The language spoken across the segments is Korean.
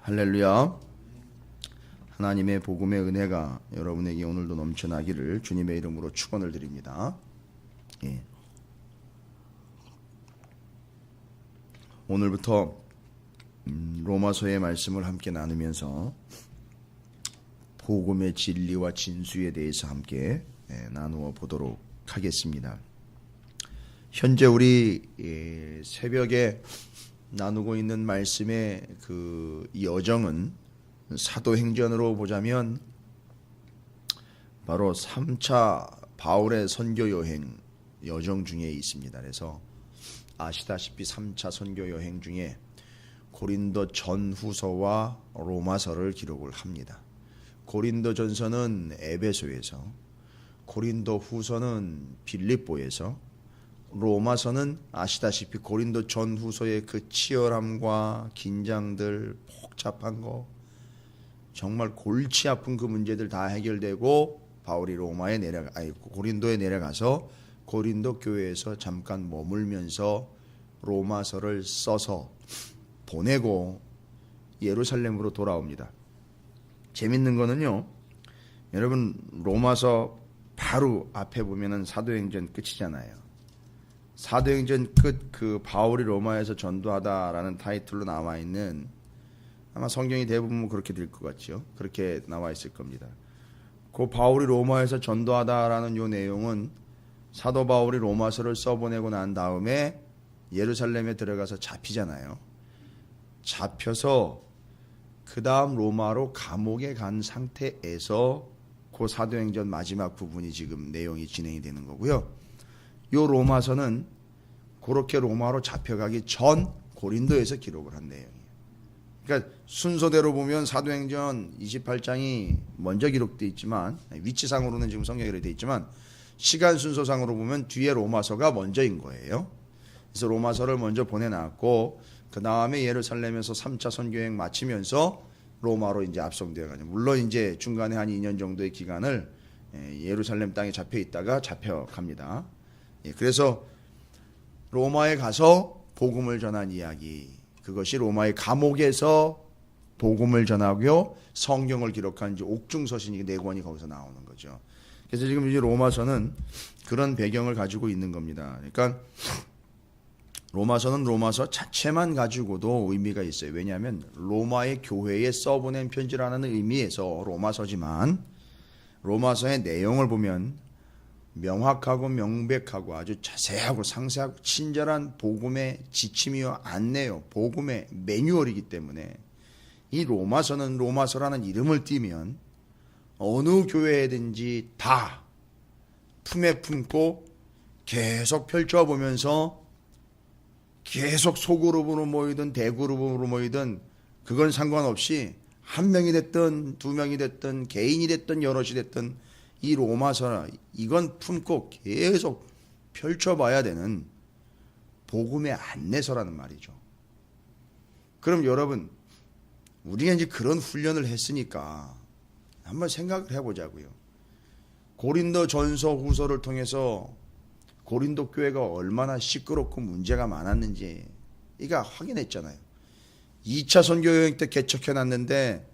할렐루야. 하나님의 복음의 은혜가 여러분에게 오늘도 넘쳐나기를 주님의 이름으로 축원을 드립니다. 오늘부터 로마서의 말씀을 함께 나누면서 복음의 진리와 진수에 대해서 함께 나누어 보도록 하겠습니다. 현재 우리 새벽에 나누고 있는 말씀의 그 여정은 사도행전으로 보자면 바로 3차 바울의 선교 여행 여정 중에 있습니다. 그래서 아시다시피 3차 선교 여행 중에 고린도 전후서와 로마서를 기록을 합니다. 고린도 전서는 에베소에서, 고린도 후서는 빌립보에서, 로마서는 아시다시피 고린도 전후서의 그 치열함과 긴장들, 복잡한 거, 정말 골치 아픈 그 문제들 다 해결되고 바울이 고린도에 내려가서 고린도 교회에서 잠깐 머물면서 로마서를 써서 보내고 예루살렘으로 돌아옵니다. 재밌는 거는요, 여러분 로마서 바로 앞에 보면은 사도행전 끝이잖아요. 사도행전 끝, 그 바울이 로마에서 전도하다라는 타이틀로 나와 있는, 아마 성경이 대부분 그렇게 될 것 같죠. 그렇게 나와 있을 겁니다. 그 바울이 로마에서 전도하다라는 요 내용은 사도 바울이 로마서를 써보내고 난 다음에 예루살렘에 들어가서 잡히잖아요. 잡혀서 그 다음 로마로 감옥에 간 상태에서 그 사도행전 마지막 부분이 지금 내용이 진행이 되는 거고요. 요 로마서는 그렇게 로마로 잡혀가기 전 고린도에서 기록을 한 내용이에요. 그러니까 순서대로 보면 사도행전 28장이 먼저 기록되어 있지만, 위치상으로는 지금 성경에 되어 있지만 시간 순서상으로 보면 뒤에 로마서가 먼저인 거예요. 그래서 로마서를 먼저 보내놨고 그 다음에 예루살렘에서 3차 선교여행 마치면서 로마로 이제 압송되어 가죠. 물론 이제 중간에 한 2년 정도의 기간을 예루살렘 땅에 잡혀 있다가 잡혀갑니다. 그래서 로마에 가서 복음을 전한 이야기, 그것이 로마의 감옥에서 복음을 전하고 성경을 기록한 이제 옥중서신 4권이 거기서 나오는 거죠. 그래서 지금 이제 로마서는 그런 배경을 가지고 있는 겁니다. 그러니까 로마서는 로마서 자체만 가지고도 의미가 있어요. 왜냐하면 로마의 교회에 써보낸 편지라는 의미에서 로마서지만, 로마서의 내용을 보면 명확하고 명백하고 아주 자세하고 상세하고 친절한 복음의 지침이요 안내요, 복음의 매뉴얼이기 때문에 이 로마서는 로마서라는 이름을 띄면 어느 교회든지 다 품에 품고 계속 펼쳐보면서 계속 소그룹으로 모이든 대그룹으로 모이든 그건 상관없이 한 명이 됐든 두 명이 됐든 개인이 됐든 여럿이 됐든 이 로마서, 이건 품고 계속 펼쳐봐야 되는 복음의 안내서라는 말이죠. 그럼 여러분, 우리가 이제 그런 훈련을 했으니까 한번 생각을 해보자고요. 고린도 전서 후서를 통해서 고린도 교회가 얼마나 시끄럽고 문제가 많았는지 이거 확인했잖아요. 2차 선교여행 때 개척해놨는데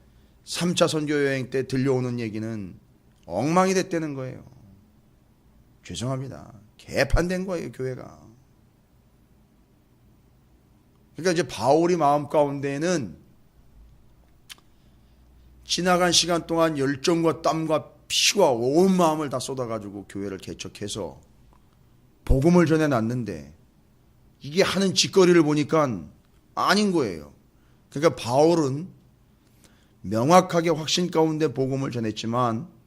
3차 선교여행 때 들려오는 얘기는 엉망이 됐다는 거예요. 죄송합니다. 개판된 거예요, 교회가. 그러니까 이제 바울이 마음 가운데는 지나간 시간 동안 열정과 땀과 피와 온 마음을 다 쏟아가지고 교회를 개척해서 복음을 전해놨는데 이게 하는 짓거리를 보니까 아닌 거예요. 그러니까 바울은 명확하게 확신 가운데 복음을 전했지만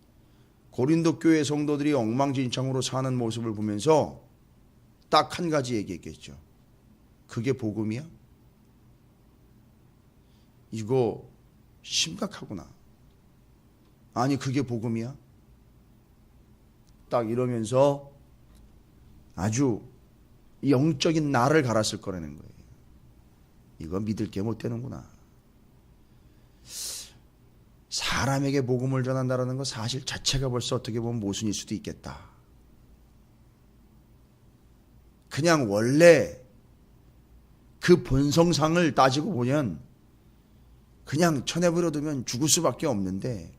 고린도 교회 성도들이 엉망진창으로 사는 모습을 보면서 딱 한 가지 얘기했겠죠. 그게 복음이야? 이거 심각하구나. 아니 그게 복음이야? 딱 이러면서 아주 영적인 날을 갈았을 거라는 거예요. 이거 믿을 게 못 되는구나. 사람에게 복음을 전한다는 거 사실 자체가 벌써 어떻게 보면 모순일 수도 있겠다. 그냥 원래 그 본성상을 따지고 보면 그냥 쳐내버려두면 죽을 수밖에 없는데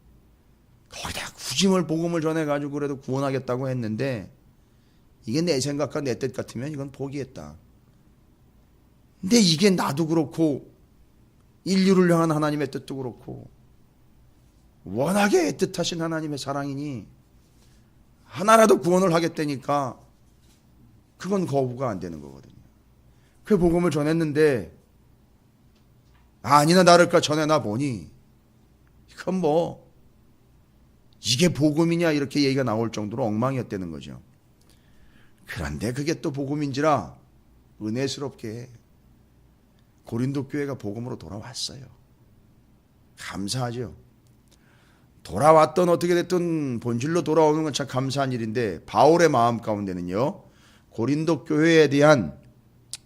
거기다 굳이 뭘 복음을 전해가지고 그래도 구원하겠다고 했는데 이게 내 생각과 내 뜻 같으면 이건 포기했다. 근데 이게 나도 그렇고 인류를 향한 하나님의 뜻도 그렇고 워낙에 애틋하신 하나님의 사랑이니 하나라도 구원을 하겠다니까 그건 거부가 안 되는 거거든요. 그 복음을 전했는데 아니나 다를까 전해나 보니 이건 뭐 이게 복음이냐 이렇게 얘기가 나올 정도로 엉망이었다는 거죠. 그런데 그게 또 복음인지라 은혜스럽게 고린도 교회가 복음으로 돌아왔어요. 감사하죠. 돌아왔던 어떻게 됐든 본질로 돌아오는 건 참 감사한 일인데 바울의 마음 가운데는요. 고린도 교회에 대한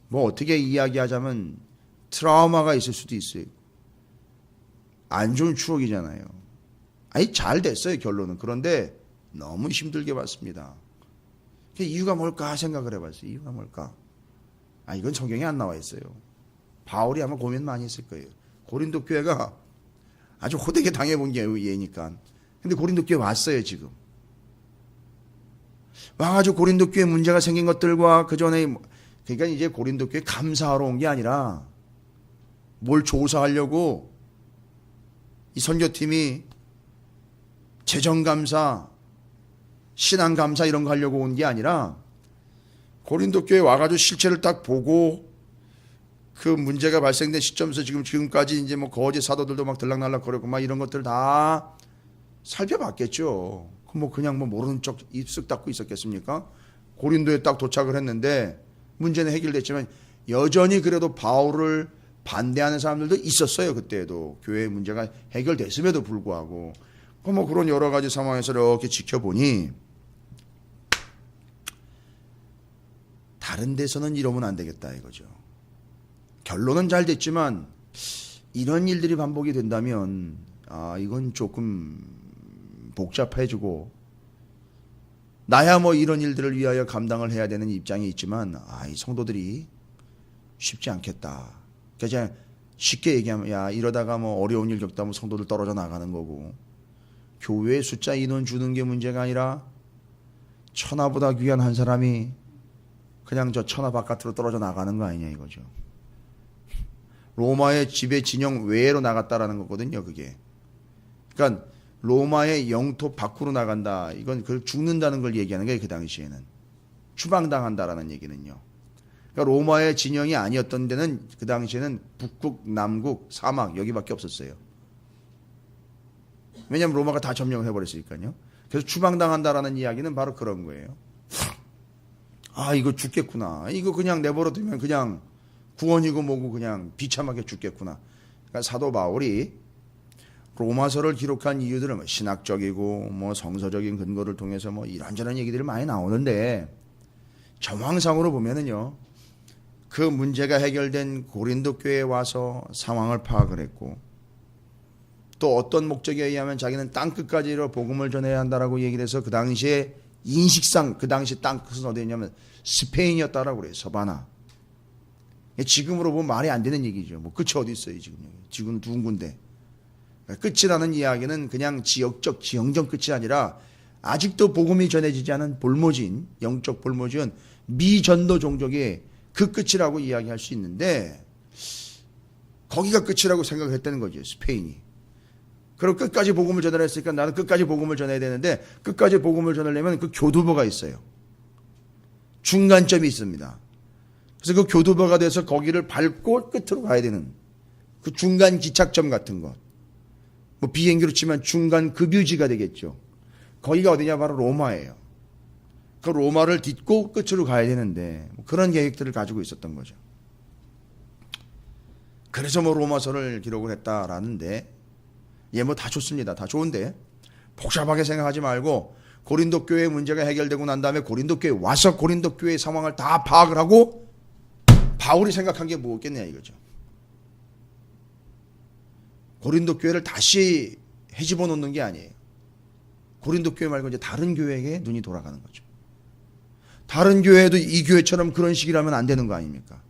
뭐 어떻게 이야기하자면 트라우마가 있을 수도 있어요. 안 좋은 추억이잖아요. 아니 잘 됐어요 결론은. 그런데 너무 힘들게 봤습니다. 이유가 뭘까 생각을 해봤어요. 이유가 뭘까? 이건 성경에 안 나와 있어요. 바울이 아마 고민 많이 했을 거예요. 고린도 교회가 아주 호되게 당해본 게 얘니까. 근데 고린도 교회 왔어요 지금. 와가지고 고린도 교회 문제가 생긴 것들과 그 전에 그러니까 이제 고린도 교회 감사하러 온 게 아니라 뭘 조사하려고 이 선교팀이 재정감사, 신앙감사 이런 거 하려고 온 게 아니라 고린도 교회 와가지고 실체를 딱 보고 그 문제가 발생된 시점에서 지금까지 이제 뭐 거짓 사도들도 막 들락날락 거리고 막 이런 것들 다 살펴봤겠죠. 뭐 그냥 뭐 모르는 척 입쓱 닫고 있었겠습니까? 고린도에 딱 도착을 했는데 문제는 해결됐지만 여전히 그래도 바울을 반대하는 사람들도 있었어요. 그때도 교회 문제가 해결됐음에도 불구하고 뭐 그런 여러 가지 상황에서 이렇게 지켜보니 다른 데서는 이러면 안 되겠다 이거죠. 결론은 잘 됐지만 이런 일들이 반복이 된다면 이건 조금 복잡해지고 나야 뭐 이런 일들을 위하여 감당을 해야 되는 입장이 있지만 이 성도들이 쉽지 않겠다. 그러니까 쉽게 얘기하면 야 이러다가 뭐 어려운 일 겪다 보면 성도들 떨어져 나가는 거고 교회 숫자 인원 주는 게 문제가 아니라 천하보다 귀한 한 사람이 그냥 저 천하 바깥으로 떨어져 나가는 거 아니냐 이거죠. 로마의 지배 진영 외로 나갔다라는 거거든요. 그게. 그러니까 로마의 영토 밖으로 나간다. 이건 그 죽는다는 걸 얘기하는 거예요. 그 당시에는. 추방당한다라는 얘기는요. 그러니까 로마의 진영이 아니었던 데는 그 당시에는 북극, 남극, 사막 여기밖에 없었어요. 왜냐하면 로마가 다 점령을 해버렸으니까요. 그래서 추방당한다라는 이야기는 바로 그런 거예요. 이거 죽겠구나. 이거 그냥 내버려두면 그냥 구원이고 뭐고 그냥 비참하게 죽겠구나. 그러니까 사도 바울이 로마서를 기록한 이유들은 신학적이고 뭐 성서적인 근거를 통해서 뭐 이런저런 얘기들이 많이 나오는데 정황상으로 보면은요. 그 문제가 해결된 고린도 교회에 와서 상황을 파악을 했고 또 어떤 목적에 의하면 자기는 땅끝까지로 복음을 전해야 한다라고 얘기를 해서 그 당시에 인식상 그 당시 땅끝은 어디였냐면 스페인이었다라고 그래요. 서바나. 지금으로 보면 말이 안 되는 얘기죠. 뭐 끝이 어디 있어요 지금. 지금은 두 군데. 끝이라는 이야기는 그냥 지역적 지형적 끝이 아니라 아직도 복음이 전해지지 않은 볼모진 영적 볼모진 미전도 종족의 그 끝이라고 이야기할 수 있는데 거기가 끝이라고 생각했다는 거죠. 스페인이. 그리고 끝까지 복음을 전하려 했으니까 나는 끝까지 복음을 전해야 되는데 끝까지 복음을 전하려면 그 교두보가 있어요. 중간점이 있습니다. 그래서 그 교두보가 돼서 거기를 밟고 끝으로 가야 되는 그 중간 기착점 같은 것. 뭐 비행기로 치면 중간 급유지가 되겠죠. 거기가 어디냐 바로 로마예요. 그 로마를 딛고 끝으로 가야 되는데 그런 계획들을 가지고 있었던 거죠. 그래서 뭐 로마서를 기록을 했다라는데 뭐 다 좋습니다. 다 좋은데 복잡하게 생각하지 말고 고린도 교회 문제가 해결되고 난 다음에 고린도 교회 와서 고린도 교회의 상황을 다 파악을 하고 바울이 생각한 게 뭐겠냐 이거죠. 고린도 교회를 다시 헤집어 놓는 게 아니에요. 고린도 교회 말고 이제 다른 교회에게 눈이 돌아가는 거죠. 다른 교회도 이 교회처럼 그런 식이라면 안 되는 거 아닙니까?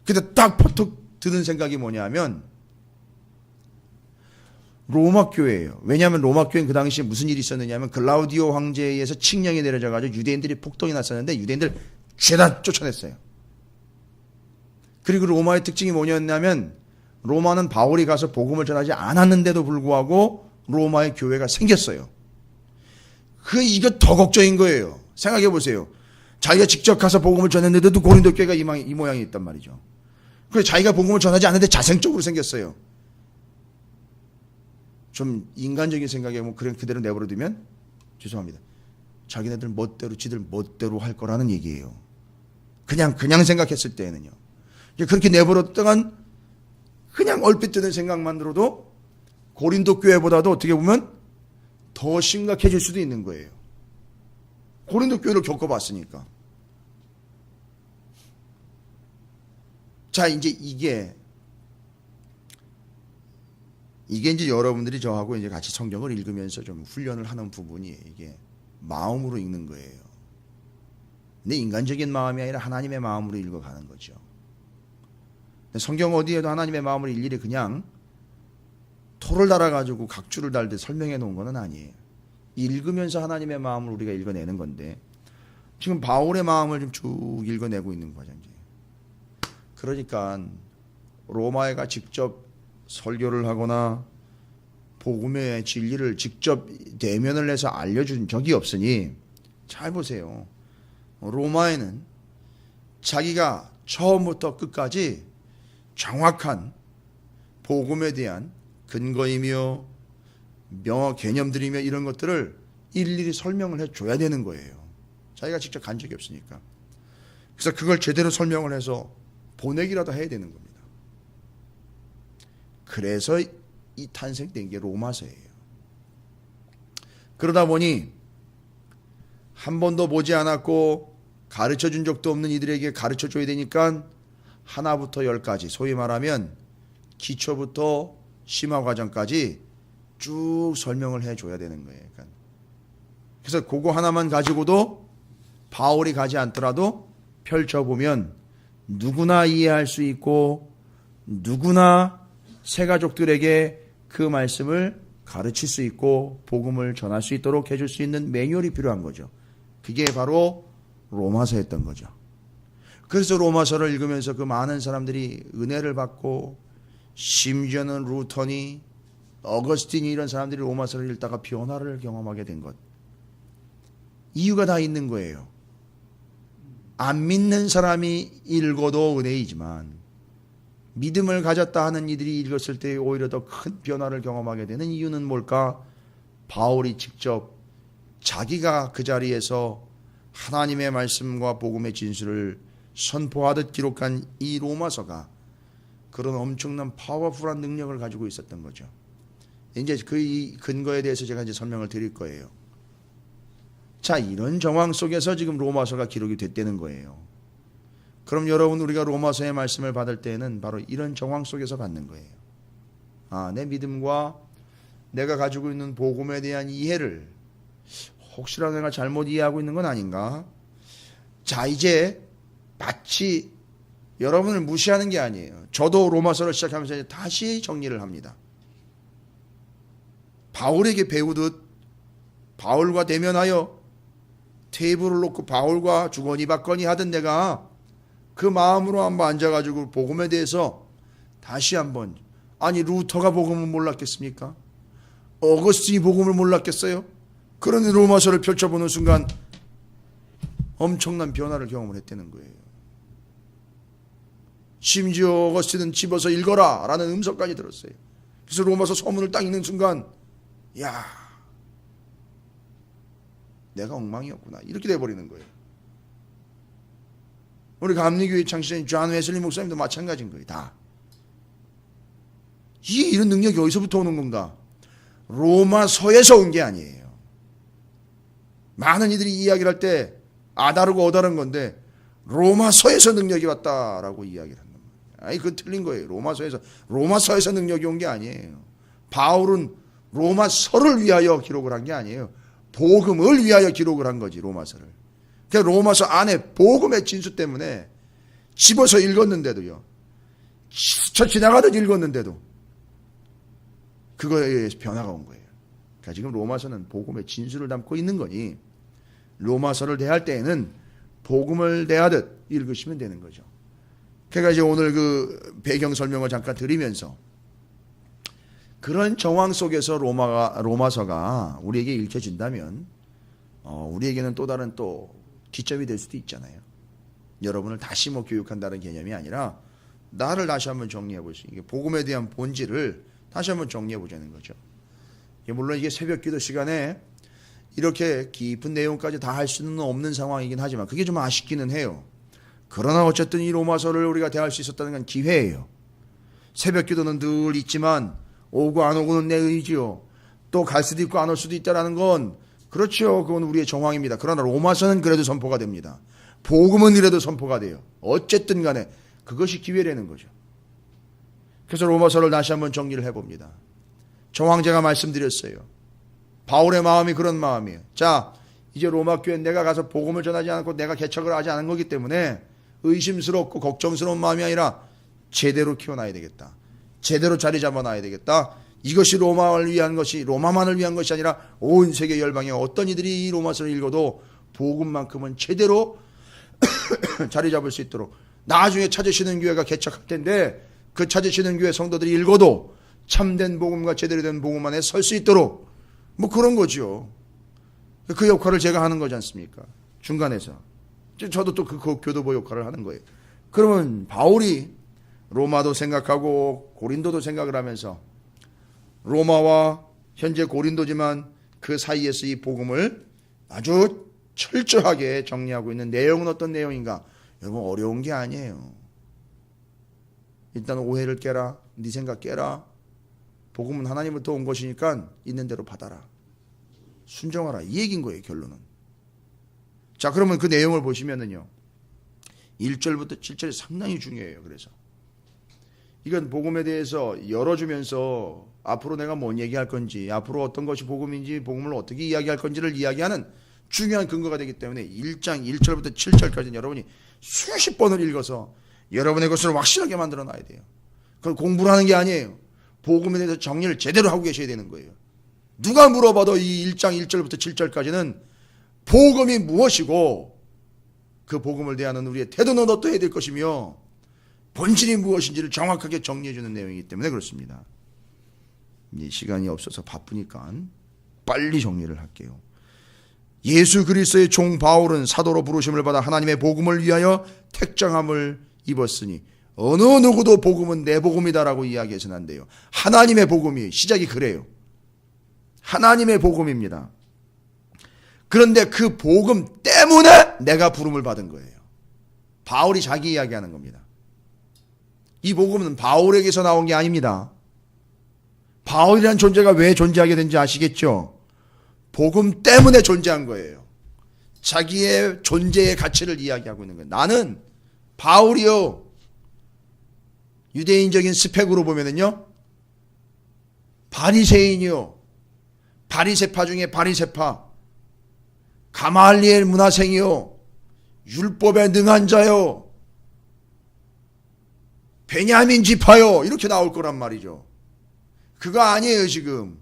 근데 딱 퍼뜩 드는 생각이 뭐냐면 로마 교회예요. 왜냐하면 로마 교회는 그 당시에 무슨 일이 있었느냐면 글라우디오 황제에 의해서 칙령이 내려져가지고 유대인들이 폭동이 났었는데 유대인들 죄다 쫓아냈어요. 그리고 로마의 특징이 뭐냐면 로마는 바울이 가서 복음을 전하지 않았는데도 불구하고 로마의 교회가 생겼어요. 이거 더 걱정인 거예요. 생각해 보세요. 자기가 직접 가서 복음을 전했는데도 고린도 교회가 이 모양이 있단 말이죠. 그래서 자기가 복음을 전하지 않는데 자생적으로 생겼어요. 좀 인간적인 생각에 뭐 그대로 내버려두면 죄송합니다. 자기네들 멋대로 지들 멋대로 할 거라는 얘기예요. 그냥 생각했을 때에는요. 그렇게 내버렸다간 그냥 얼핏 드는 생각만 들어도 고린도 교회보다도 어떻게 보면 더 심각해질 수도 있는 거예요. 고린도 교회를 겪어봤으니까. 자, 이제 이게 이제 여러분들이 저하고 이제 같이 성경을 읽으면서 좀 훈련을 하는 부분이 이게 마음으로 읽는 거예요. 근데 인간적인 마음이 아니라 하나님의 마음으로 읽어가는 거죠. 성경 어디에도 하나님의 마음을 일일이 그냥 토를 달아가지고 각주를 달듯 설명해 놓은 건 아니에요. 읽으면서 하나님의 마음을 우리가 읽어내는 건데 지금 바울의 마음을 좀 쭉 읽어내고 있는 거죠. 이제. 그러니까 로마에가 직접 설교를 하거나 복음의 진리를 직접 대면을 해서 알려준 적이 없으니 잘 보세요. 로마에는 자기가 처음부터 끝까지 정확한 복음에 대한 근거이며 명확 개념들이며 이런 것들을 일일이 설명을 해줘야 되는 거예요. 자기가 직접 간 적이 없으니까. 그래서 그걸 제대로 설명을 해서 보내기라도 해야 되는 겁니다. 그래서 이 탄생된 게 로마서예요. 그러다 보니 한 번도 보지 않았고 가르쳐 준 적도 없는 이들에게 가르쳐 줘야 되니까 하나부터 10까지 소위 말하면 기초부터 심화 과정까지 쭉 설명을 해줘야 되는 거예요. 그래서 그거 하나만 가지고도 바울이 가지 않더라도 펼쳐보면 누구나 이해할 수 있고 누구나 새가족들에게 그 말씀을 가르칠 수 있고 복음을 전할 수 있도록 해줄 수 있는 매뉴얼이 필요한 거죠. 그게 바로 로마서였던 거죠. 그래서 로마서를 읽으면서 그 많은 사람들이 은혜를 받고 심지어는 루터니, 어거스틴이 이런 사람들이 로마서를 읽다가 변화를 경험하게 된 것. 이유가 다 있는 거예요. 안 믿는 사람이 읽어도 은혜이지만 믿음을 가졌다 하는 이들이 읽었을 때 오히려 더 큰 변화를 경험하게 되는 이유는 뭘까? 바울이 직접 자기가 그 자리에서 하나님의 말씀과 복음의 진술을 선포하듯 기록한 이 로마서가 그런 엄청난 파워풀한 능력을 가지고 있었던 거죠. 이제 그 근거에 대해서 제가 이제 설명을 드릴 거예요. 자, 이런 정황 속에서 지금 로마서가 기록이 됐다는 거예요. 그럼 여러분, 우리가 로마서의 말씀을 받을 때에는 바로 이런 정황 속에서 받는 거예요. 내 믿음과 내가 가지고 있는 복음에 대한 이해를 혹시라도 내가 잘못 이해하고 있는 건 아닌가? 자, 이제 마치 여러분을 무시하는 게 아니에요. 저도 로마서를 시작하면서 이제 다시 정리를 합니다. 바울에게 배우듯 바울과 대면하여 테이블을 놓고 바울과 주거니 받거니 하던 내가 그 마음으로 한번 앉아가지고 복음에 대해서 다시 한번, 아니 루터가 복음을 몰랐겠습니까? 어거스틴이 복음을 몰랐겠어요? 그런데 로마서를 펼쳐보는 순간 엄청난 변화를 경험을 했다는 거예요. 심지어 어거스틴은 집어서 읽어라 라는 음성까지 들었어요. 그래서 로마서 서문을 딱 읽는 순간, 야, 내가 엉망이었구나, 이렇게 돼버리는 거예요. 우리 감리교회 창시자인 존 웨슬리 목사님도 마찬가지인 거예요. 다. 이런 능력이 어디서부터 오는 건가? 로마서에서 온 게 아니에요. 많은 이들이 이야기를 할 때 아다르고 어다른 건데 로마서에서 능력이 왔다라고 이야기를 한단 말이에요. 아니, 그건 틀린 거예요. 로마서에서 능력이 온 게 아니에요. 바울은 로마서를 위하여 기록을 한 게 아니에요. 복음을 위하여 기록을 한 거지, 로마서를. 그러니까 로마서 안에 복음의 진수 때문에 집어서 읽었는데도요, 스쳐 지나가듯 읽었는데도 그거에 의해서 변화가 온 거예요. 그러니까 지금 로마서는 복음의 진수를 담고 있는 거니 로마서를 대할 때에는 복음을 대하듯 읽으시면 되는 거죠. 그러니까 이제 오늘 그 배경 설명을 잠깐 드리면서 그런 정황 속에서 로마서가 우리에게 읽혀진다면 우리에게는 또 다른 또 기점이 될 수도 있잖아요. 여러분을 다시 교육한다는 개념이 아니라 나를 다시 한번 정리해 보시. 이게 복음에 대한 본질을 다시 한번 정리해 보자는 거죠. 물론 이게 새벽기도 시간에 이렇게 깊은 내용까지 다 할 수는 없는 상황이긴 하지만 그게 좀 아쉽기는 해요. 그러나 어쨌든 이 로마서를 우리가 대할 수 있었다는 건 기회예요. 새벽기도는 늘 있지만 오고 안 오고는 내 의지요. 또 갈 수도 있고 안 올 수도 있다라는 건 그렇죠. 그건 우리의 정황입니다. 그러나 로마서는 그래도 선포가 됩니다. 복음은 이래도 선포가 돼요. 어쨌든 간에 그것이 기회라는 거죠. 그래서 로마서를 다시 한번 정리를 해봅니다. 정황 제가 말씀드렸어요. 바울의 마음이 그런 마음이에요. 자, 이제 로마 교회 내가 가서 복음을 전하지 않고 내가 개척을 하지 않은 거기 때문에 의심스럽고 걱정스러운 마음이 아니라 제대로 키워놔야 되겠다. 제대로 자리 잡아놔야 되겠다. 이것이 로마만을 위한 것이 아니라 온 세계 열방에 어떤 이들이 이 로마서를 읽어도 복음만큼은 제대로 자리 잡을 수 있도록 나중에 찾으시는 교회가 개척할 텐데 그 찾으시는 교회 성도들이 읽어도 참된 복음과 제대로 된 복음 안에 설 수 있도록 그런 거죠. 그 역할을 제가 하는 거지 않습니까? 중간에서. 저도 또 그 교도보 역할을 하는 거예요. 그러면 바울이 로마도 생각하고 고린도도 생각을 하면서 로마와 현재 고린도지만 그 사이에서 이 복음을 아주 철저하게 정리하고 있는 내용은 어떤 내용인가? 여러분 어려운 게 아니에요. 일단 오해를 깨라. 네 생각 깨라. 복음은 하나님부터 온 것이니까 있는 대로 받아라. 순종하라. 이 얘기인 거예요. 결론은. 자, 그러면 그 내용을 보시면은요. 1절부터 7절이 상당히 중요해요. 그래서 이건 복음에 대해서 열어주면서 앞으로 내가 뭔 얘기할 건지, 앞으로 어떤 것이 복음인지, 복음을 어떻게 이야기할 건지를 이야기하는 중요한 근거가 되기 때문에 1장 1절부터 7절까지는 여러분이 수십 번을 읽어서 여러분의 것을 확실하게 만들어 놔야 돼요. 그걸 공부를 하는 게 아니에요. 복음에 대해서 정리를 제대로 하고 계셔야 되는 거예요. 누가 물어봐도 이 1장 1절부터 7절까지는 복음이 무엇이고 그 복음을 대하는 우리의 태도는 어떠해야 될 것이며 본질이 무엇인지를 정확하게 정리해 주는 내용이기 때문에 그렇습니다. 이제 시간이 없어서 바쁘니까 빨리 정리를 할게요. 예수 그리스도의 종 바울은 사도로 부르심을 받아 하나님의 복음을 위하여 택정함을 입었으니 어느 누구도 복음은 내 복음이다라고 이야기해서는 안 돼요. 하나님의 복음이 시작이 그래요. 하나님의 복음입니다. 그런데 그 복음 때문에 내가 부름을 받은 거예요. 바울이 자기 이야기하는 겁니다. 이 복음은 바울에게서 나온 게 아닙니다. 바울이라는 존재가 왜 존재하게 된지 아시겠죠? 복음 때문에 존재한 거예요. 자기의 존재의 가치를 이야기하고 있는 거예요. 나는 바울이요. 유대인적인 스펙으로 보면은요. 바리새인이요. 바리새파 중에 바리새파. 가말리엘 문화생이요. 율법에 능한 자요. 베냐민 지파요. 이렇게 나올 거란 말이죠. 그거 아니에요 지금.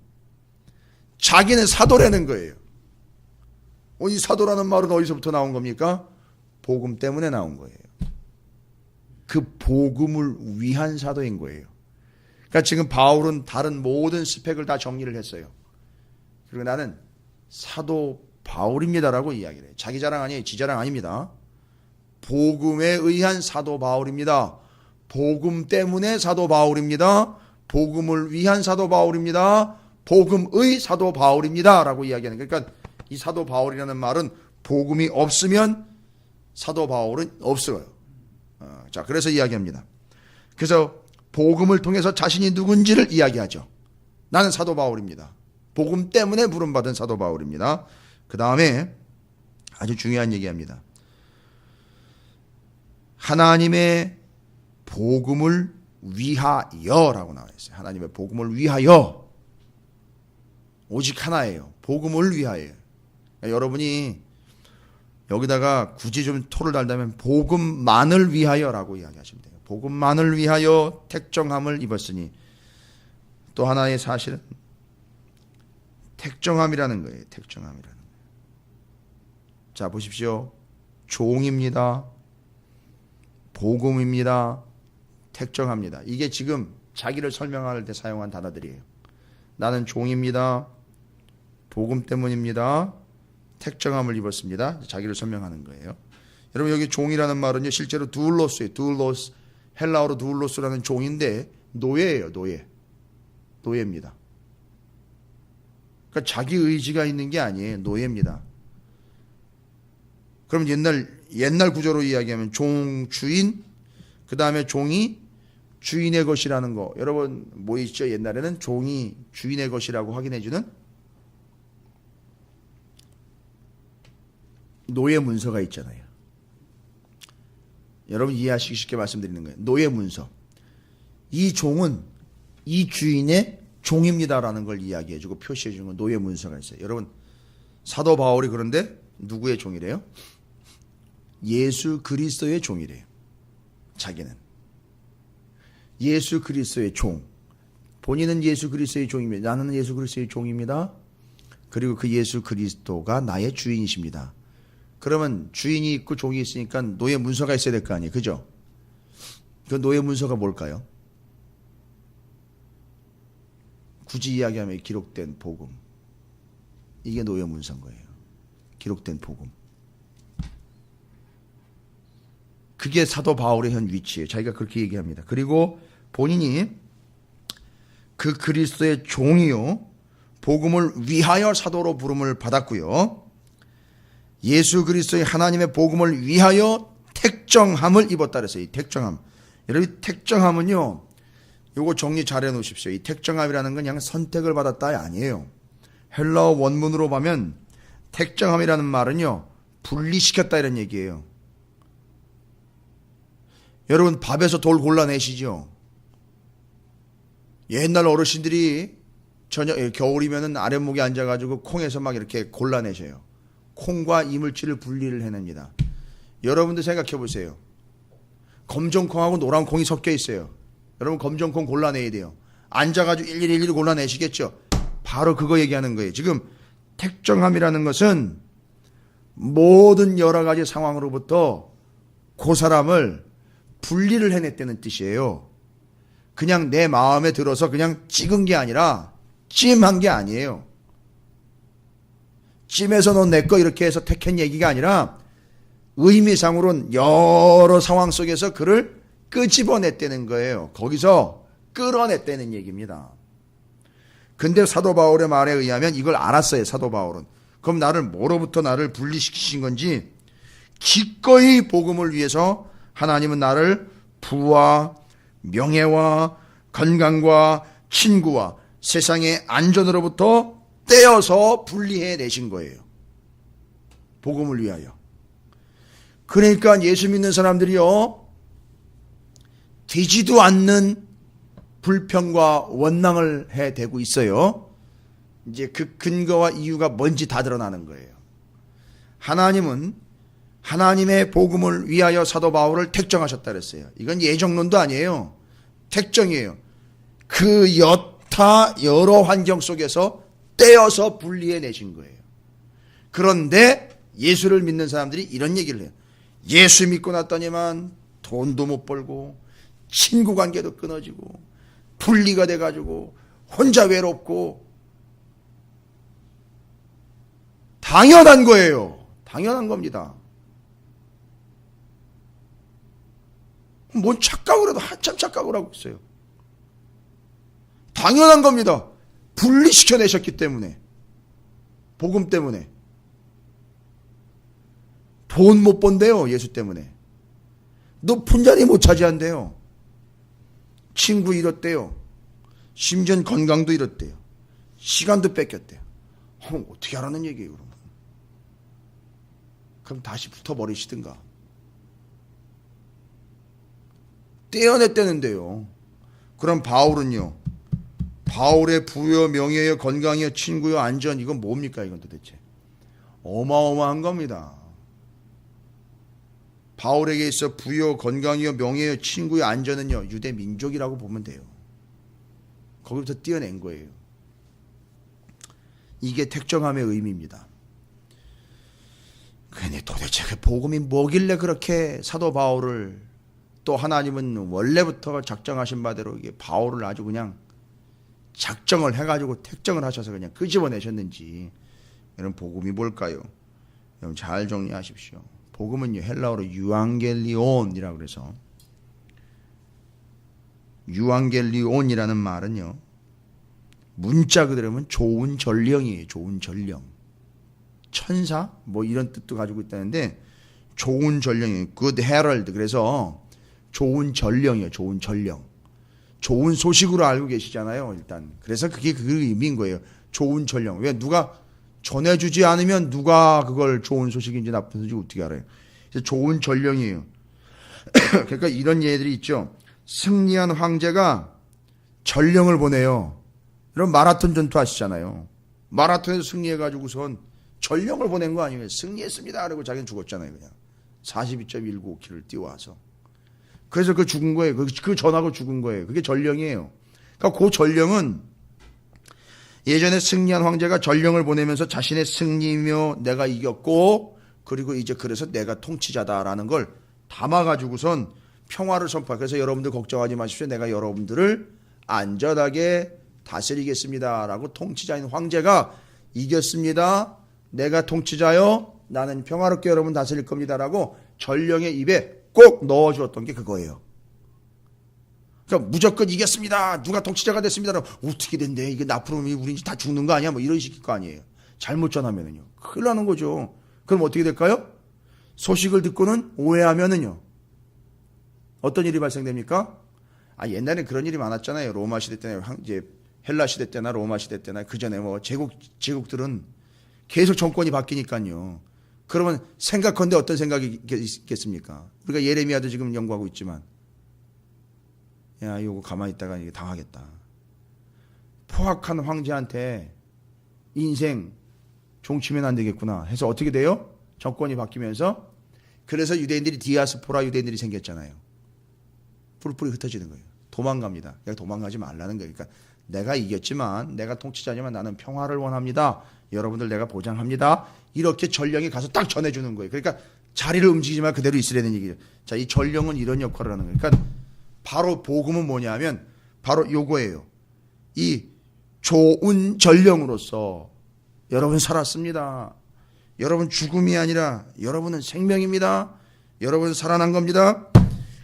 자기는 사도라는 거예요. 이 사도라는 말은 어디서부터 나온 겁니까? 복음 때문에 나온 거예요. 그 복음을 위한 사도인 거예요. 그러니까 지금 바울은 다른 모든 스펙을 다 정리를 했어요. 그리고 나는 사도 바울입니다라고 이야기를 해요. 자기 자랑 아니에요. 지 자랑 아닙니다. 복음에 의한 사도 바울입니다. 복음 때문에 사도 바울입니다. 복음을 위한 사도 바울입니다. 복음의 사도 바울입니다 라고 이야기하는 거예요. 그러니까 이 사도 바울이라는 말은 복음이 없으면 사도 바울은 없어요. 자, 그래서 이야기합니다. 그래서 복음을 통해서 자신이 누군지를 이야기하죠. 나는 사도 바울입니다. 복음 때문에 부름받은 사도 바울입니다. 그 다음에 아주 중요한 얘기합니다. 하나님의 복음을 위하여라고 나와 있어요. 하나님의 복음을 위하여. 오직 하나예요. 복음을 위하여. 그러니까 여러분이 여기다가 굳이 좀 토를 달다면 복음만을 위하여라고 이야기하시면 돼요. 복음만을 위하여 택정함을 입었으니 또 하나의 사실은 택정함이라는 거예요. 택정함이라는 거예요. 자, 보십시오. 종입니다. 복음입니다. 택정합니다. 이게 지금 자기를 설명할 때 사용한 단어들이에요. 나는 종입니다. 복음 때문입니다. 택정함을 입었습니다. 자기를 설명하는 거예요. 여러분, 여기 종이라는 말은요, 실제로 두울로스예요. 두울로스, 헬라어로 두울로스라는 종인데 노예예요. 노예입니다. 그러니까 자기 의지가 있는 게 아니에요. 노예입니다. 그럼 옛날 구조로 이야기하면 종, 주인, 그 다음에 종이 주인의 것이라는 거. 여러분 뭐 있죠? 옛날에는 종이 주인의 것이라고 확인해주는 노예 문서가 있잖아요. 여러분 이해하시기 쉽게 말씀드리는 거예요. 노예 문서. 이 종은 이 주인의 종입니다라는 걸 이야기해주고 표시해주는 건 노예 문서가 있어요. 여러분 사도 바울이 그런데 누구의 종이래요? 예수 그리스도의 종이래요. 자기는 예수 그리스도의 종. 본인은 예수 그리스도의 종입니다. 나는 예수 그리스도의 종입니다. 그리고 그 예수 그리스도가 나의 주인이십니다. 그러면 주인이 있고 종이 있으니까 노예 문서가 있어야 될 거 아니에요. 그죠? 그 노예 문서가 뭘까요? 굳이 이야기하면 기록된 복음. 이게 노예 문서인 거예요. 기록된 복음. 그게 사도 바울의 현 위치예요. 자기가 그렇게 얘기합니다. 그리고 본인이 그 그리스도의 종이요, 복음을 위하여 사도로 부름을 받았고요, 예수 그리스도의 하나님의 복음을 위하여 택정함을 입었다 그랬어요. 이 택정함. 여러분, 택정함은요, 요거 정리 잘 해놓으십시오. 이 택정함이라는 건 그냥 선택을 받았다 아니에요. 헬라어 원문으로 보면 택정함이라는 말은요, 분리시켰다 이런 얘기예요. 여러분 밥에서 돌 골라내시죠? 옛날 어르신들이 겨울이면은 아랫목에 앉아가지고 콩에서 막 이렇게 골라내셔요. 콩과 이물질을 분리를 해냅니다. 여러분들 생각해 보세요. 검정콩하고 노란 콩이 섞여 있어요. 여러분 검정콩 골라내야 돼요. 앉아가지고 일일이 골라내시겠죠? 바로 그거 얘기하는 거예요. 지금 택정함이라는 것은 모든 여러 가지 상황으로부터 그 사람을 분리를 해냈다는 뜻이에요. 그냥 내 마음에 들어서 그냥 찍은 게 아니라 찜한 게 아니에요. 찜해서 너 내 거 이렇게 해서 택한 얘기가 아니라 의미상으로는 여러 상황 속에서 그를 끄집어냈다는 거예요. 거기서 끌어냈다는 얘기입니다. 근데 사도 바울의 말에 의하면 이걸 알았어요. 사도 바울은. 그럼 뭐로부터 나를 분리시키신 건지, 기꺼이 복음을 위해서 하나님은 나를 부와 명예와 건강과 친구와 세상의 안전으로부터 떼어서 분리해 내신 거예요. 복음을 위하여. 그러니까 예수 믿는 사람들이요, 되지도 않는 불평과 원망을 해대고 있어요. 이제 그 근거와 이유가 뭔지 다 드러나는 거예요. 하나님은 하나님의 복음을 위하여 사도 바울을 택정하셨다 그랬어요. 이건 예정론도 아니에요. 택정이에요. 그 여러 환경 속에서 떼어서 분리해 내신 거예요. 그런데 예수를 믿는 사람들이 이런 얘기를 해요. 예수 믿고 났더니만 돈도 못 벌고 친구 관계도 끊어지고 분리가 돼가지고 혼자 외롭고. 당연한 거예요. 당연한 겁니다. 뭔 착각을 해도 한참 착각을 하고 있어요. 당연한 겁니다. 분리시켜내셨기 때문에. 복음 때문에. 돈 못 번대요. 예수 때문에. 높은 자리 못 차지한대요. 친구 잃었대요. 심지어 건강도 잃었대요. 시간도 뺏겼대요. 어떻게 하라는 얘기예요, 그러면? 그럼 다시 붙어버리시든가. 떼어냈다는데요. 그럼 바울은요, 바울의 부여, 명예여, 건강이여, 친구여, 안전, 이건 뭡니까? 이건 도대체 어마어마한 겁니다. 바울에게 있어 부여, 건강이여, 명예여, 친구여, 안전은요, 유대 민족이라고 보면 돼요. 거기부터 띄어낸 거예요. 이게 택정함의 의미입니다. 근데 도대체 그 복음이 뭐길래 그렇게 사도 바울을, 또 하나님은 원래부터 작정하신 바대로 이게 바울을 아주 그냥 작정을 해가지고 택정을 하셔서 그냥 끄집어내셨는지. 여러분, 복음이 뭘까요? 여러분 잘 정리하십시오. 복음은요, 헬라어로 유앙겔리온이라고 그래서, 유앙겔리온이라는 말은요, 문자 그대로면 좋은 전령이에요. 좋은 전령. 천사 뭐 이런 뜻도 가지고 있다는데, 좋은 전령이에요. Good Herald. 그래서 좋은 전령이에요. 좋은 전령. 좋은 소식으로 알고 계시잖아요, 일단. 그래서 그게 그 의미인 거예요. 좋은 전령. 왜 누가 전해주지 않으면 누가 그걸 좋은 소식인지 나쁜 소식인지 어떻게 알아요? 그래서 좋은 전령이에요. 그러니까 이런 예들이 있죠. 승리한 황제가 전령을 보내요. 이런 마라톤 전투 하시잖아요. 마라톤에서 승리해가지고선 전령을 보낸 거 아니에요. 승리했습니다. 그리고 자기는 죽었잖아요. 그냥 42.195km를 뛰어와서. 그래서 그 죽은 거예요. 그 전하고 죽은 거예요. 그게 전령이에요. 그러니까 그 전령은 예전에 승리한 황제가 전령을 보내면서 자신의 승리며 내가 이겼고, 그리고 이제 그래서 내가 통치자다라는 걸 담아가지고선 평화를 선포해. 그래서 여러분들 걱정하지 마십시오. 내가 여러분들을 안전하게 다스리겠습니다. 라고 통치자인 황제가 이겼습니다. 내가 통치자요. 나는 평화롭게 여러분 다스릴 겁니다. 라고 전령의 입에 꼭 넣어주었던 게 그거예요. 그러니까 무조건 이겼습니다. 누가 통치자가 됐습니다. 어떻게 된대? 이게 앞으로 우리 다 죽는 거 아니야? 뭐 이런 식일 거 아니에요. 잘못 전하면은요. 큰일 나는 거죠. 그럼 어떻게 될까요? 소식을 듣고는 오해하면은요. 어떤 일이 발생됩니까? 옛날에 그런 일이 많았잖아요. 로마 시대 때나 이제 헬라 시대 때나 로마 시대 때나 그 전에 뭐 제국들은 계속 정권이 바뀌니까요. 그러면 생각컨대 어떤 생각이 있겠습니까? 우리가 예레미야도 지금 연구하고 있지만, 야, 이거 가만히 있다가 이게 당하겠다. 포악한 황제한테 인생 종치면 안 되겠구나 해서 어떻게 돼요? 정권이 바뀌면서. 그래서 유대인들이 디아스포라 유대인들이 생겼잖아요. 뿔뿔이 흩어지는 거예요. 도망갑니다. 그러니까 도망가지 말라는 거예요. 그러니까 내가 이겼지만, 내가 통치자지만 나는 평화를 원합니다. 여러분들 내가 보장합니다. 이렇게 전령이 가서 딱 전해주는 거예요. 그러니까 자리를 움직이지만 그대로 있으라는 얘기죠. 자, 이 전령은 이런 역할을 하는 거예요. 그러니까 바로 복음은 뭐냐면 바로 요거예요. 이 좋은 전령으로서 여러분 살았습니다. 여러분 죽음이 아니라 여러분은 생명입니다. 여러분 살아난 겁니다.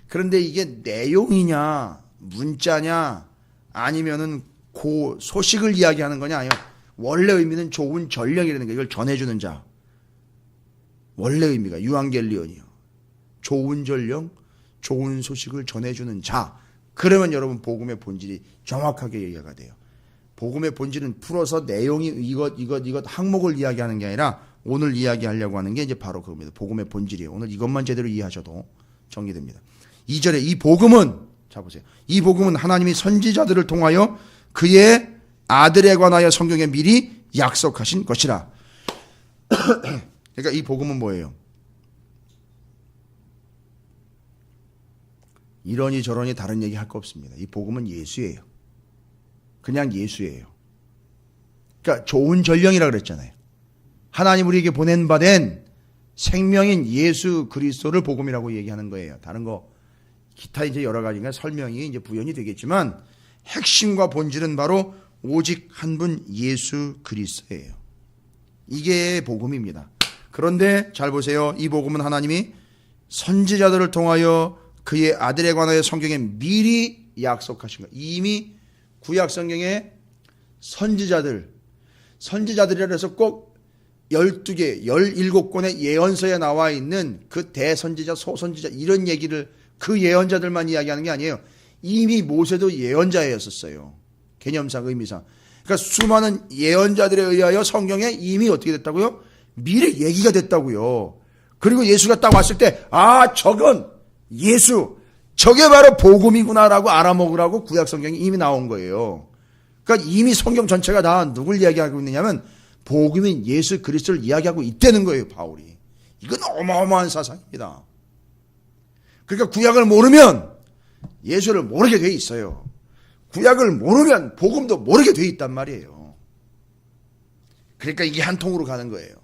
그런데 이게 내용이냐, 문자냐, 아니면은 그 소식을 이야기하는 거냐, 아니면 원래 의미는 좋은 전령이라는 거, 이걸 전해주는 자. 원래 의미가 유앙겔리온이요. 좋은 전령, 좋은 소식을 전해주는 자. 그러면 여러분 복음의 본질이 정확하게 이해가 돼요. 복음의 본질은 풀어서 내용이 이것 항목을 이야기하는 게 아니라 오늘 이야기하려고 하는 게 이제 바로 그겁니다. 복음의 본질이에요. 오늘 이것만 제대로 이해하셔도 정리됩니다. 2절에 이 복음은, 자 보세요. 이 복음은 하나님이 선지자들을 통하여 그의 아들에 관하여 성경에 미리 약속하신 것이라. 그러니까 이 복음은 뭐예요? 이러니 저러니 다른 얘기 할 거 없습니다. 이 복음은 예수예요. 그냥 예수예요. 그러니까 좋은 전령이라 그랬잖아요. 하나님 우리에게 보낸 바 된 생명인 예수 그리스도를 복음이라고 얘기하는 거예요. 다른 거 기타 이제 여러 가지가 설명이 이제 부연이 되겠지만 핵심과 본질은 바로 오직 한 분 예수 그리스도예요. 이게 복음입니다. 그런데 잘 보세요. 이 복음은 하나님이 선지자들을 통하여 그의 아들에 관하여 성경에 미리 약속하신 것. 이미 구약 성경에 선지자들이라 해서 꼭 12개, 17권의 예언서에 나와 있는 그 대선지자, 소선지자 이런 얘기를 그 예언자들만 이야기하는 게 아니에요. 이미 모세도 예언자였었어요. 개념상, 의미상. 그러니까 수많은 예언자들에 의하여 성경에 이미 어떻게 됐다고요? 미리 얘기가 됐다고요. 그리고 예수가 딱 왔을 때, 저건 예수, 저게 바로 복음이구나라고 알아먹으라고 구약 성경이 이미 나온 거예요. 그러니까 이미 성경 전체가 다 누굴 이야기하고 있느냐면 복음인 예수 그리스도를 이야기하고 있다는 거예요, 바울이. 이건 어마어마한 사상입니다. 그러니까 구약을 모르면 예수를 모르게 돼 있어요. 구약을 모르면 복음도 모르게 돼 있단 말이에요. 그러니까 이게 한 통으로 가는 거예요.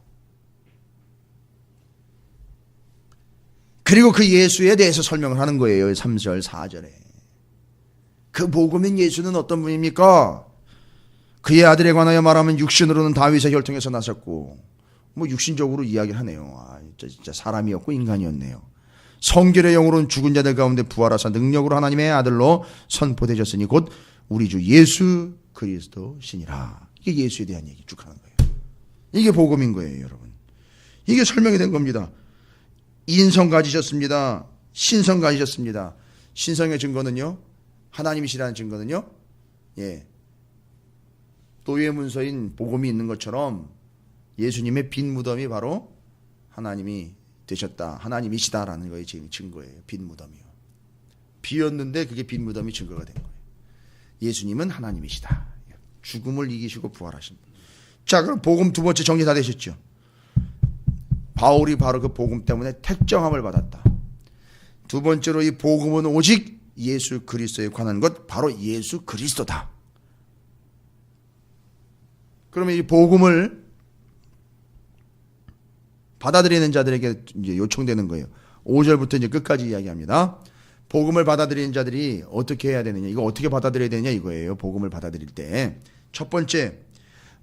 그리고 그 예수에 대해서 설명을 하는 거예요. 3절 4절에. 그 복음인 예수는 어떤 분입니까? 그의 아들에 관하여 말하면 육신으로는 다윗의 혈통에서 나셨고, 뭐 육신적으로 이야기를 하네요. 아, 진짜 사람이었고 인간이었네요. 성결의 영으로는 죽은 자들 가운데 부활하사 능력으로 하나님의 아들로 선포되셨으니 곧 우리 주 예수 그리스도시니라. 이게 예수에 대한 얘기 쭉 하는 거예요. 이게 복음인 거예요, 여러분. 이게 설명이 된 겁니다. 인성 가지셨습니다. 신성 가지셨습니다. 신성의 증거는요, 하나님이시라는 증거는요, 예, 도유의 문서인 복음이 있는 것처럼 예수님의 빈 무덤이 바로 하나님이 되셨다, 하나님이시다라는 거에 지금 증거예요. 빈 무덤이요. 비었는데 그게 빈 무덤이 증거가 된 거예요. 예수님은 하나님이시다. 죽음을 이기시고 부활하신 분. 자, 그럼 복음 두 번째 정리 다 되셨죠? 바울이 바로 그 복음 때문에 택정함을 받았다. 두 번째로 이 복음은 오직 예수 그리스도에 관한 것, 바로 예수 그리스도다. 그러면 이 복음을 받아들이는 자들에게 이제 요청되는 거예요. 5절부터 이제 끝까지 이야기합니다. 복음을 받아들이는 자들이 어떻게 해야 되느냐, 이거 어떻게 받아들여야 되느냐 이거예요. 복음을 받아들일 때 첫 번째,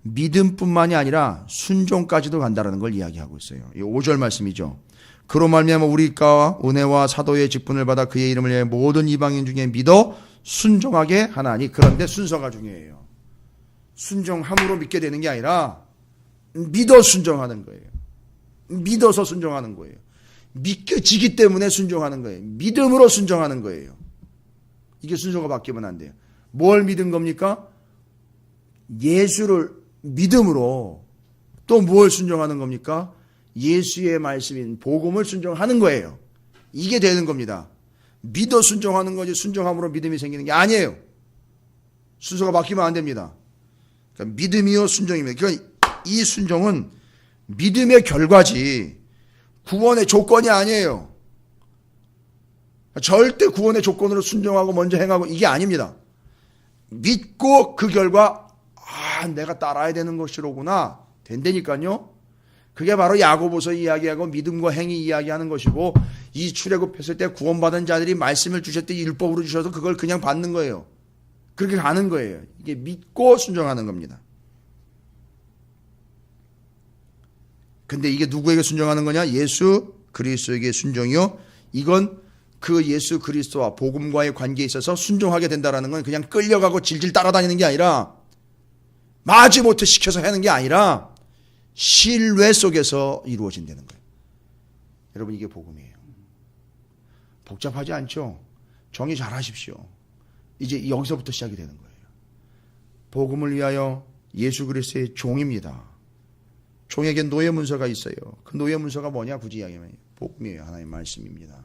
믿음뿐만이 아니라 순종까지도 간다라는 걸 이야기하고 있어요. 이 5절 말씀이죠. 그로 말미암아 우리가 은혜와 사도의 직분을 받아 그의 이름을 위해 모든 이방인 중에 믿어 순종하게 하나니. 그런데 순서가 중요해요. 순종함으로 믿게 되는 게 아니라 믿어 순종하는 거예요. 믿어서 순종하는 거예요. 믿겨지기 때문에 순종하는 거예요. 믿음으로 순종하는 거예요. 이게 순서가 바뀌면 안 돼요. 뭘 믿은 겁니까? 예수를 믿음으로. 또 뭘 순종하는 겁니까? 예수의 말씀인 복음을 순종하는 거예요. 이게 되는 겁니다. 믿어 순종하는 거지 순종함으로 믿음이 생기는 게 아니에요. 순서가 바뀌면 안 됩니다. 그러니까 믿음이요 순종입니다. 그러니까 이 순종은 믿음의 결과지 구원의 조건이 아니에요. 절대 구원의 조건으로 순종하고 먼저 행하고 이게 아닙니다. 믿고 그 결과 내가 따라야 되는 것이로구나 된다니까요. 그게 바로 야고보서 이야기하고 믿음과 행위 이야기하는 것이고, 이 출애굽했을 때 구원받은 자들이 말씀을 주셨더니 율법으로 주셔서 그걸 그냥 받는 거예요. 그렇게 가는 거예요. 이게 믿고 순종하는 겁니다. 근데 이게 누구에게 순종하는 거냐? 예수 그리스도에게 순종이요. 이건 그 예수 그리스도와 복음과의 관계에 있어서 순종하게 된다는 건 그냥 끌려가고 질질 따라다니는 게 아니라, 마지못해 시켜서 하는 게 아니라 신뢰 속에서 이루어진다는 거예요. 여러분, 이게 복음이에요. 복잡하지 않죠? 정리 잘 하십시오. 이제 여기서부터 시작이 되는 거예요. 복음을 위하여 예수 그리스도의 종입니다. 종에게 노예 문서가 있어요. 그 노예 문서가 뭐냐? 굳이 이야기하면 복음이에요. 하나님의 말씀입니다.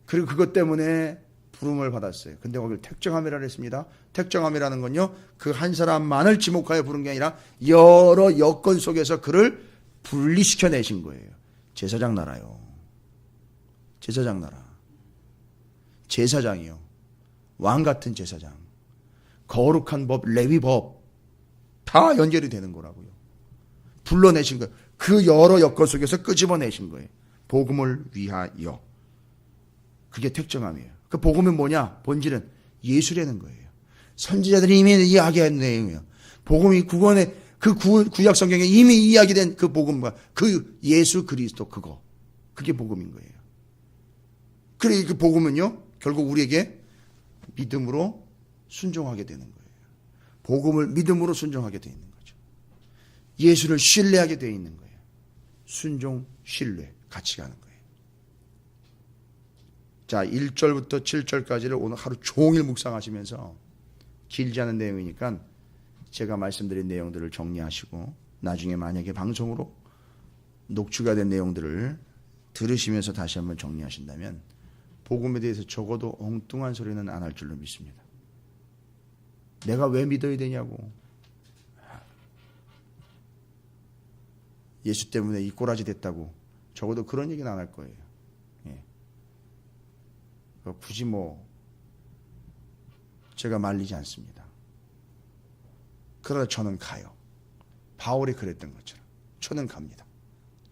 그리고 그것 때문에 부름을 받았어요. 근데 거기를 택정함이라고 했습니다. 택정함이라는 건요, 그 한 사람만을 지목하여 부른 게 아니라 여러 여건 속에서 그를 분리시켜 내신 거예요. 제사장 나라요. 제사장 나라. 제사장이요. 왕 같은 제사장. 거룩한 법, 레위법 다 연결이 되는 거라고요. 불러내신 거예요. 그 여러 여건 속에서 끄집어내신 거예요. 복음을 위하여. 그게 택정함이에요. 그 복음은 뭐냐? 본질은 예수라는 거예요. 선지자들이 이미 이야기한 내용이에요. 복음이 구원의 그 구약 성경에 이미 이야기된 그 복음과 그 예수 그리스도 그거. 그게 복음인 거예요. 그래 그 복음은요, 결국 우리에게 믿음으로 순종하게 되는 거예요. 복음을 믿음으로 순종하게 되어 있는 거죠. 예수를 신뢰하게 되어 있는 거예요. 순종, 신뢰 같이 가는 거예요. 자, 1절부터 7절까지를 오늘 하루 종일 묵상하시면서, 길지 않은 내용이니까 제가 말씀드린 내용들을 정리하시고, 나중에 만약에 방송으로 녹취가 된 내용들을 들으시면서 다시 한번 정리하신다면 복음에 대해서 적어도 엉뚱한 소리는 안 할 줄로 믿습니다. 내가 왜 믿어야 되냐고, 예수 때문에 이 꼬라지 됐다고, 적어도 그런 얘기는 안 할 거예요. 굳이 제가 말리지 않습니다. 그러나 저는 가요. 바울이 그랬던 것처럼 저는 갑니다.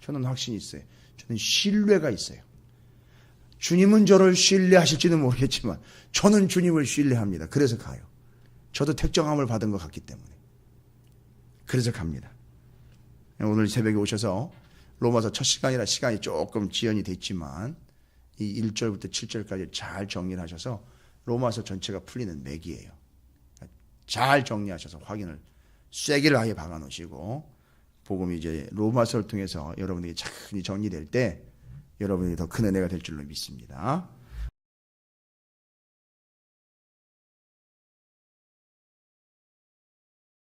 저는 확신이 있어요. 저는 신뢰가 있어요. 주님은 저를 신뢰하실지는 모르겠지만 저는 주님을 신뢰합니다. 그래서 가요. 저도 택정함을 받은 것 같기 때문에. 그래서 갑니다. 오늘 새벽에 오셔서 로마서 첫 시간이라 시간이 조금 지연이 됐지만 이 1절부터 7절까지 잘 정리를 하셔서 로마서 전체가 풀리는 맥이에요. 잘 정리하셔서 확인을 쐐기를 아예 박아 놓으시고 복음이 이제 로마서를 통해서 여러분에게 잘 정리될 때 여러분이 더 큰 은혜가 될 줄로 믿습니다.